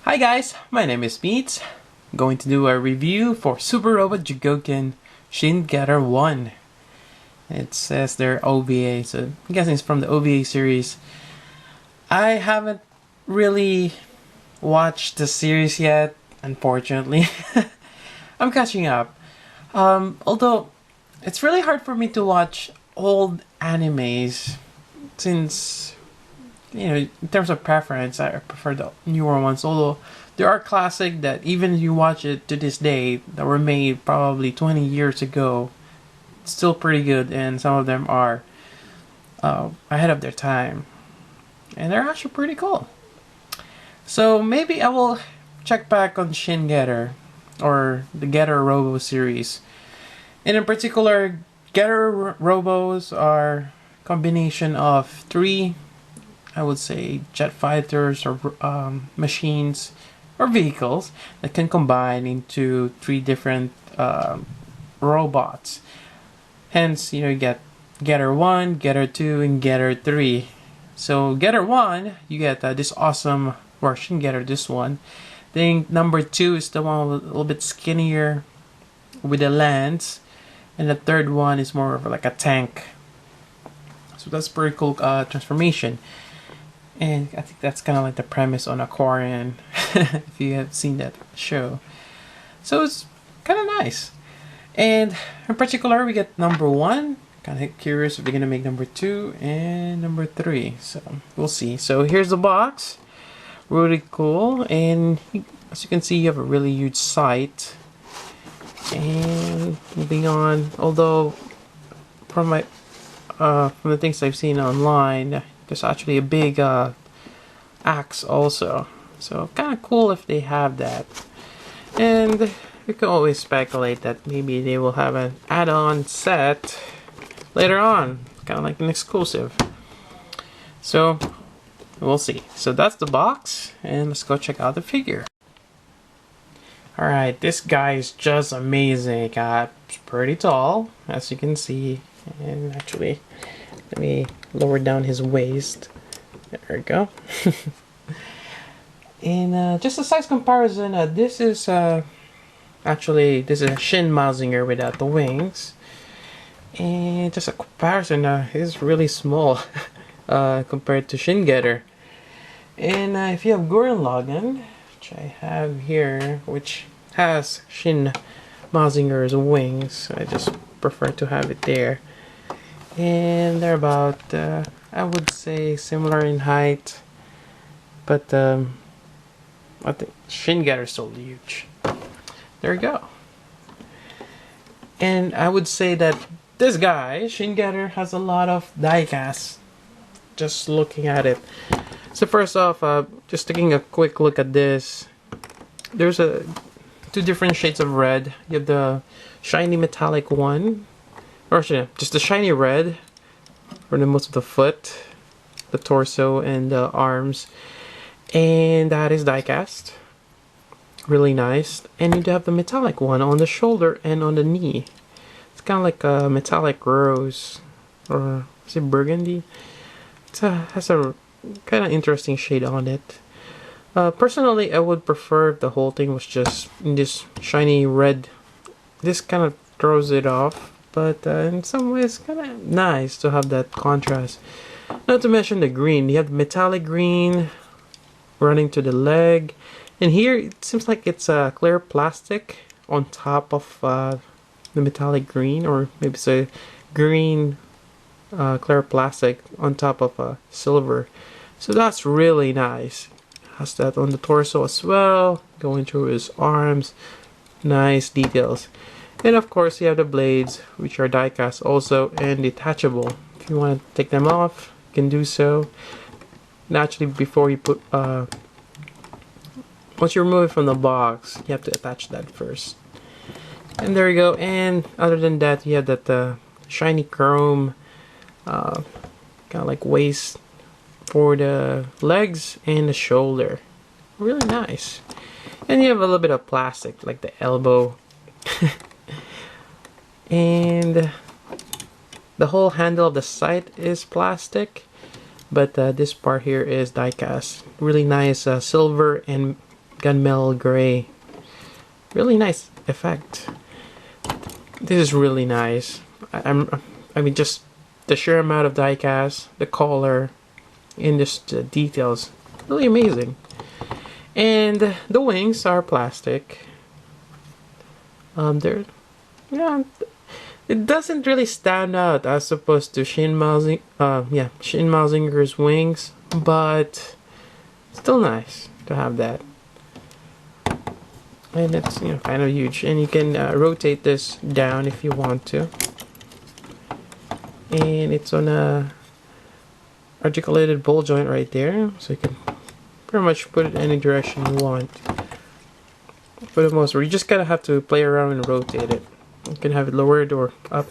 Hi guys, my name is Meats. I'm going to do a review for Super Robot Chogokin Shin 1. It says their OVA, so I'm guessing it's from the OVA series. I haven't really watched the series yet, unfortunately. I'm catching up. Although it's really hard for me to watch old animes since, you know, in terms of preference, I prefer the newer ones. Although there are classic that even if you watch it to this day, that were made probably 20 years ago, it's still pretty good, and some of them are ahead of their time, and they're actually pretty cool. So maybe I will check back on Shin Getter or the Getter Robo series, and in particular, Getter Robos are combination of three, I would say, jet fighters or machines or vehicles that can combine into three different robots. Hence, you get Getter 1, Getter 2, and Getter 3. So Getter 1, you get this awesome version, Getter this one. Then number 2 is the one a little bit skinnier with a lance. And the third one is more of like a tank. So that's pretty cool transformation. And I think that's kind of like the premise on Aquarian, if you have seen that show. So it's kind of nice. And in particular, we get number 1. Kind of curious if they're going to make number 2 and number 3. So we'll see. So here's the box. Really cool. And as you can see, you have a really huge sight. And moving on, although from the things I've seen online, there's actually a big axe also. So kind of cool if they have that. And we can always speculate that maybe they will have an add-on set later on. Kind of like an exclusive. So we'll see. So that's the box. And let's go check out the figure. Alright, this guy is just amazing. It's pretty tall, as you can see. And actually, let me lower down his waist. There we go. And just a size comparison, this is actually this is a Shin Mazinger without the wings. And just a comparison, he's really small compared to Shin Getter. And if you have Gurren Lagann, which I have here, which has Shin Mazinger's wings, I just prefer to have it there. And they're about, I would say, similar in height, but I think Shin Getter is still huge. There we go. And I would say that this guy, Shin Getter, has a lot of diecast. Just looking at it. So first off, just taking a quick look at this. There's two different shades of red. You have the shiny metallic one. Or just the shiny red for the most of the foot, the torso, and the arms. And that is diecast. Really nice. And you do have the metallic one on the shoulder and on the knee. It's kind of like a metallic rose. Or is it burgundy? It has a kind of interesting shade on it. Personally, I would prefer if the whole thing was just in this shiny red. This kind of throws it off. But in some ways, kind of nice to have that contrast. Not to mention the green. You have metallic green running to the leg. And here, it seems like it's a clear plastic on top of the metallic green. Or maybe it's a green clear plastic on top of silver. So that's really nice. Has that on the torso as well. Going through his arms. Nice details. And of course, you have the blades, which are die-cast also and detachable. If you want to take them off, you can do so. And actually, before you put, once you remove it from the box, you have to attach that first. And there you go. And other than that, you have that shiny chrome, kind of like waist for the legs and the shoulder. Really nice. And you have a little bit of plastic, like the elbow. And the whole handle of the sight is plastic, but this part here is die cast. Really nice silver and gunmetal gray. Really nice effect. This is really nice. I mean, just the sheer amount of die cast, the color, and just the details, really amazing. And the wings are plastic. They're, yeah, it doesn't really stand out as opposed to Shin Mazinger's wings, but still nice to have that. And it's, you know, kind of huge, and you can rotate this down if you want to. And it's on a articulated ball joint right there, so you can pretty much put it any direction you want. For the most part, you just gotta have to play around and rotate it. You can have it lowered or up.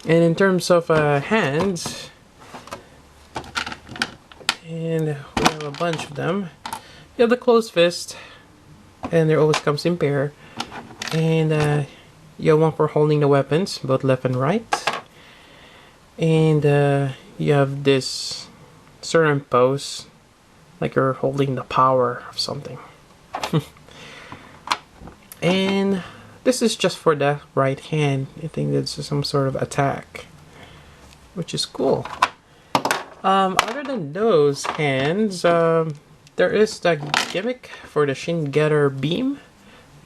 And in terms of hands, and we have a bunch of them. You have the closed fist, and there always comes in pair. And you have one for holding the weapons, both left and right. And you have this certain pose, like you're holding the power of something. And this is just for the right hand. I think it's some sort of attack, which is cool. Other than those hands, there is the gimmick for the Shin Getter beam,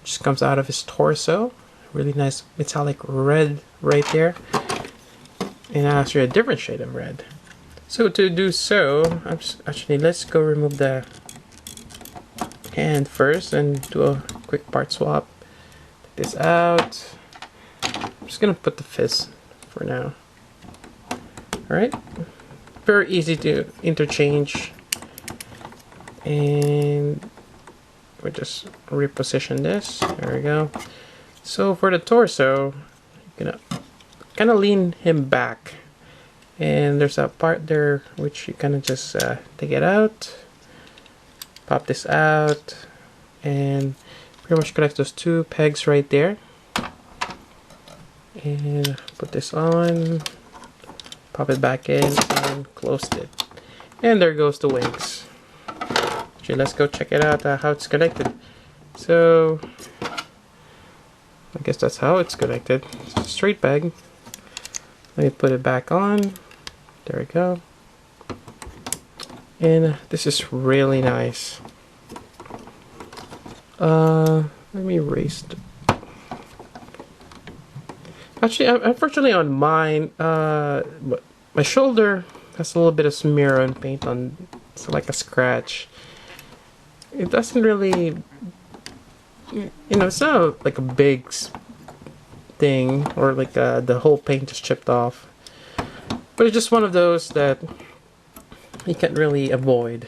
which comes out of his torso. Really nice metallic red right there. And actually a different shade of red. So to do so, let's go remove the hand first and do a quick part swap. Take this out. I'm just gonna put the fist for now. Alright. Very easy to interchange. And we just reposition this. There we go. So for the torso, you're gonna kind of lean him back, and there's a part there which you kind of just take it out, pop this out, and pretty much connect those two pegs right there, and put this on, pop it back in, and close it, and there goes the wings. Okay, let's go check it out, how it's connected. So I guess that's how it's connected. It's a straight peg. Let me put it back on. There we go. And this is really nice. Let me erase it. Actually, unfortunately on mine, my shoulder has a little bit of smear and paint on, so like a scratch. It doesn't really, you know, it's not like a big thing, or like the whole paint just chipped off, but it's just one of those that you can't really avoid.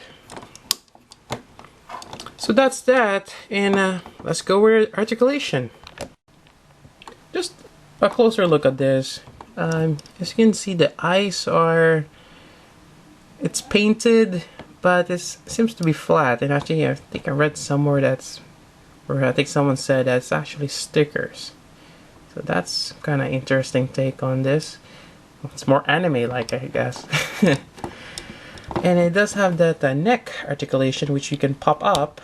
So that's that, and let's go with articulation. Just a closer look at this. As you can see, the eyes are, it's painted, but it seems to be flat. And actually, I think I read somewhere that's, or I think someone said that's actually stickers. So that's kind of interesting take on this. It's more anime-like, I guess. And it does have that neck articulation, which you can pop up.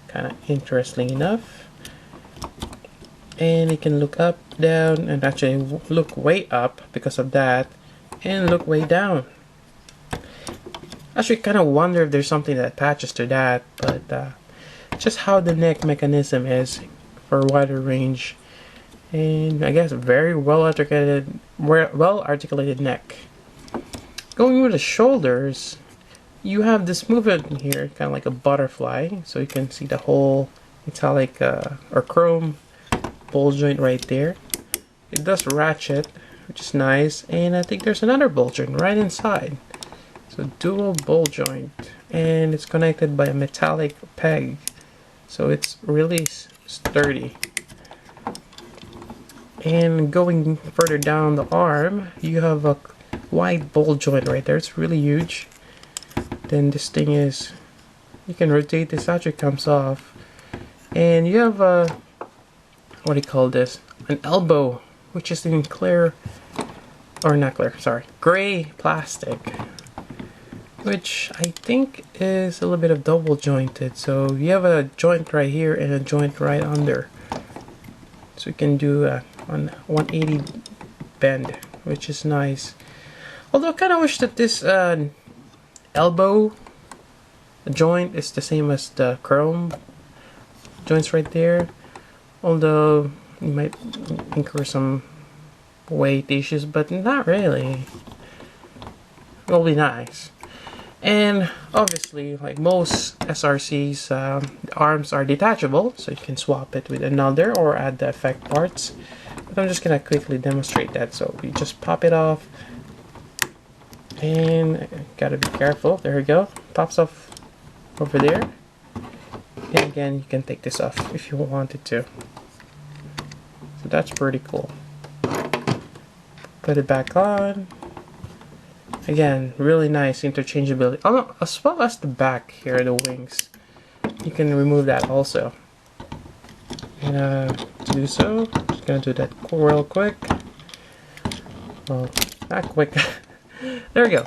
Kind of interesting enough. And you can look up, down, and actually look way up because of that, and look way down. Actually, kind of wonder if there's something that attaches to that, but just how the neck mechanism is for a wider range. And I guess very well articulated neck. Going with the shoulders, you have this movement here, kind of like a butterfly, so you can see the whole metallic or chrome ball joint right there. It does ratchet, which is nice, and I think there's another ball joint right inside. So dual ball joint, and it's connected by a metallic peg, so it's really sturdy. And going further down the arm, you have a wide ball joint right there. It's really huge. Then this thing is, you can rotate this out, it comes off, and you have a, what do you call this, an elbow, which is in clear, or not clear, sorry, gray plastic. which I think is a little bit of double jointed. So you have a joint right here and a joint right under. So you can do a 180 bend, which is nice. Although I kind of wish that this elbow joint is the same as the chrome joints right there. Although you might incur some weight issues, but not really. It'll be nice. And obviously, like most SRCs, the arms are detachable, so you can swap it with another or add the effect parts. But I'm just gonna quickly demonstrate that. So you just pop it off, and gotta be careful. There we go. Pops off over there. And again, you can take this off if you wanted to. So that's pretty cool. Put it back on. Again, really nice interchangeability. Oh, as well as the back here, the wings. You can remove that also. And to do so, just gonna do that real quick. Well, not quick. There we go.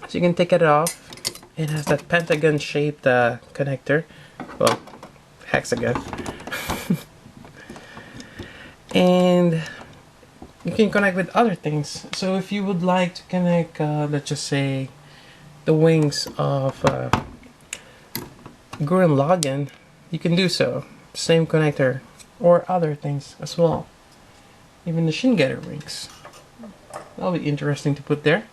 So you can take it off. It has that pentagon shaped connector. Well, hexagon. And you can connect with other things. So if you would like to connect, let's just say, the wings of Gurren Lagann, you can do so. Same connector, or other things as well. Even the Shin wings. That'll be interesting to put there.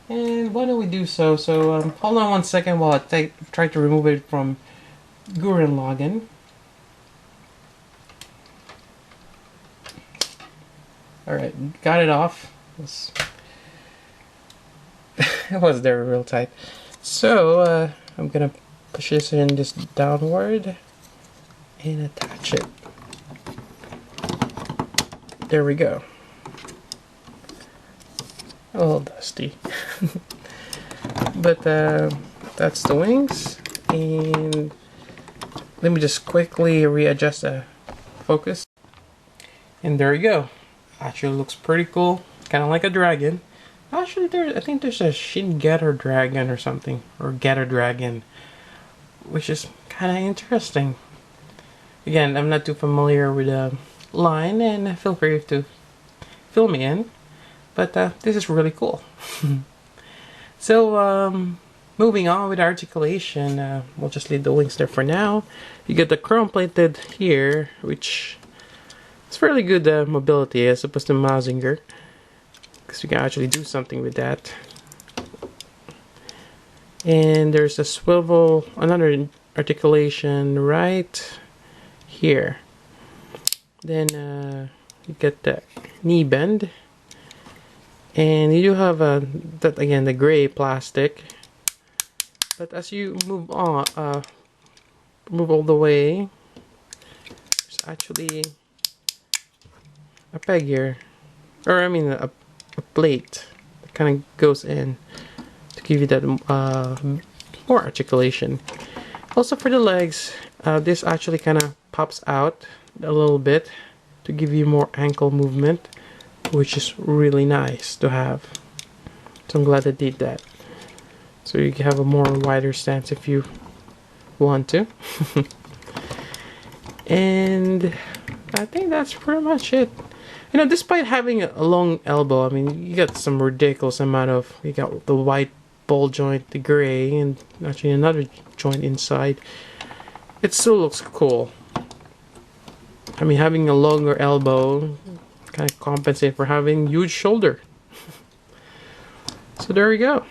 And why don't we do so? So hold on 1 second while I try to remove it from Gurren Lagann. Alright, got it off. It was there real tight. So I'm gonna push this in just downward and attach it. There we go. A little dusty. But that's the wings. And let me just quickly readjust the focus. And there you go. Actually looks pretty cool. Kind of like a dragon. Actually, I think there's a Shin dragon or something. Or Getter dragon. Which is kind of interesting. Again, I'm not too familiar with the line. And feel free to fill me in. But this is really cool. So, moving on with articulation. We'll just leave the wings there for now. You get the chrome plated here. Which... it's fairly good mobility as opposed to Mazinger, because you can actually do something with that. And there's a swivel, another articulation right here. Then you get the knee bend, and you do have that again, the gray plastic. But as you move on, move all the way, there's actually a peg here, or I mean a plate that kind of goes in to give you that more articulation. Also for the legs, this actually kind of pops out a little bit to give you more ankle movement, which is really nice to have. So I'm glad I did that. So you can have a more wider stance if you want to. And I think that's pretty much it. You know, despite having a long elbow, I mean, you got some ridiculous amount of, you got the white ball joint, the gray, and actually another joint inside. It still looks cool. I mean, having a longer elbow kind of compensate for having huge shoulder. So there we go.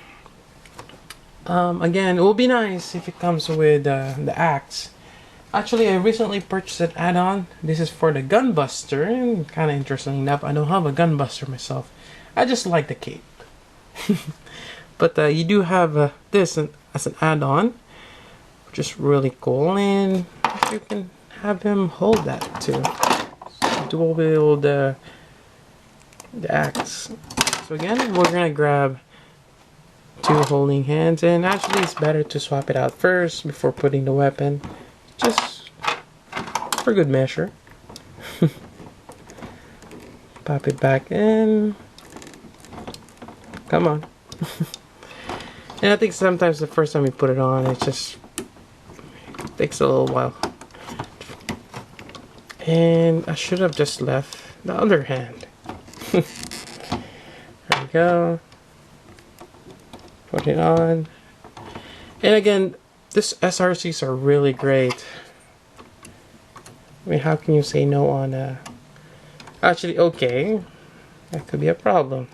Again, it will be nice if it comes with the axe. Actually, I recently purchased an add-on. This is for the Gunbuster, and kind of interesting enough, I don't have a Gunbuster myself. I just like the cape. But you do have this as an add-on, which is really cool, and you can have him hold that too. So dual wield the axe. So again, we're gonna grab two holding hands, and actually it's better to swap it out first before putting the weapon. Just for good measure. Pop it back in. Come on. And I think sometimes the first time you put it on, it just takes a little while. And I should have just left the other hand. There we go. Put it on. And again, this SRCs are really great. I mean, how can you say no on actually, okay, that could be a problem.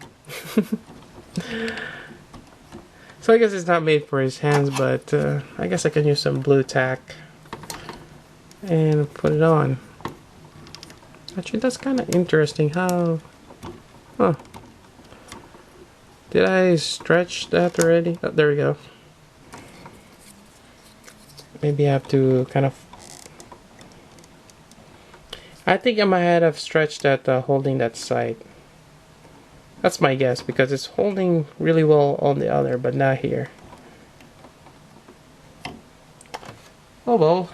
So I guess it's not made for his hands, but I guess I can use some blue tack and put it on. Actually, that's kind of interesting how... Huh. Did I stretch that already? Oh, there we go. Maybe I have to kind of... I think I might have stretched that holding that side. That's my guess, because it's holding really well on the other, but not here. Oh well.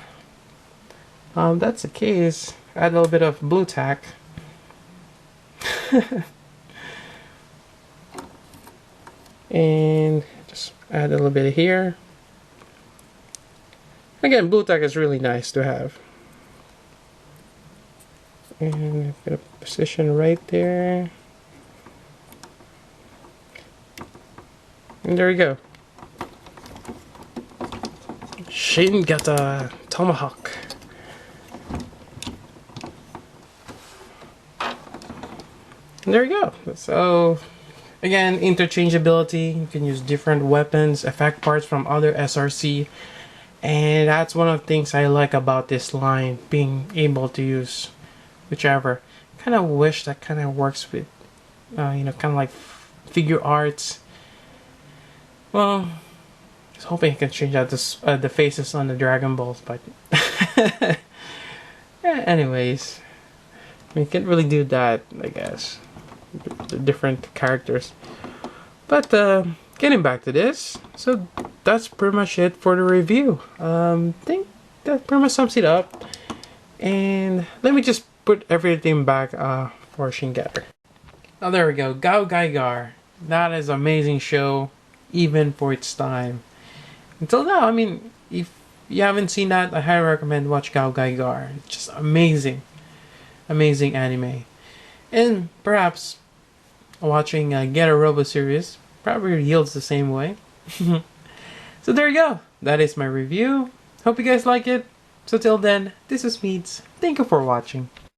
That's the case. Add a little bit of blue tack. And just add a little bit here. Again, blue tack is really nice to have. And I'm gonna position right there. And there we go. Shin got a tomahawk. And there you go. So again, interchangeability. You can use different weapons, effect parts from other SRC. And that's one of the things I like about this line, being able to use whichever. Kind of wish that kind of works with, you know, kind of like figure arts. Well, I was hoping I can change out this, the faces on the Dragon Balls, but yeah, anyways, I mean, you can't really do that, I guess. The different characters. But getting back to this, so that's pretty much it for the review. I think that pretty much sums it up. And let me just put everything back for Shin Getter. Oh, there we go. Gao Gaigar. That is an amazing show, even for its time. Until now, I mean, if you haven't seen that, I highly recommend watch Gao Gaigar. It's just amazing. Amazing anime. And perhaps watching Getter Robo series probably yields the same way. So there you go. That is my review. Hope you guys like it. So till then, this is Meads. Thank you for watching.